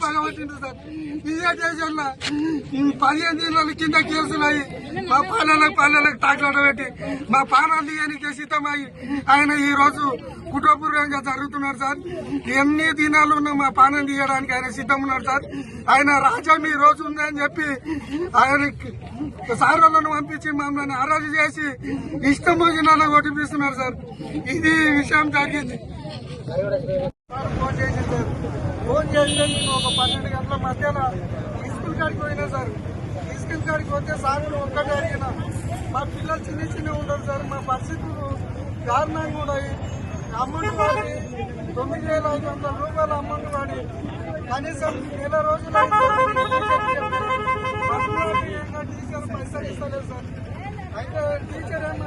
పగబట్టిండు sir. ఇదే station లో 15 దినాల కింద కేసులు అయ్యి మా పల్లెలకు తాకలాట పెట్టి మా పానాలు తీయడానికి సిద్ధమై ఆయన ఈ రోజు కుట్రపూర్వకంగా జరుగుతున్నారు సార్. ఎన్ని దినాలు ఉన్నా మా పానం తీయడానికి ఆయన సిద్ధం ఉన్నారు సార్. ఆయన రాజ్యం ఈ రోజు ఉందని చెప్పి ఆయన సారోలను పంపించి మమ్మల్ని అరెస్ట్ చేసి ఇష్టం భోజనాలు కొట్టిపిస్తున్నారు సార్. ఇది విషయం జరిగింది. ఫోన్ చేసింది సార్. ఫోన్ చేస్తే నేను ఒక 12 గంటల మధ్యలో స్కూల్ కాడికి పోయినా సార్. స్కూల్ కాడికి పోతే సార్లు ఒక్కటే అడిగిన మా పిల్లలు చిన్న ఉండరు సార్. మా పరిస్థితులు దారుణంగా ఉన్నాయి. అమౌంట్ వాడి 9,500 రూపాయల అమౌంట్ వాడి కనీసం నెల రోజులు టీచర్ పైసలు ఇస్తలేదు సార్. అయితే టీచర్ ఏమో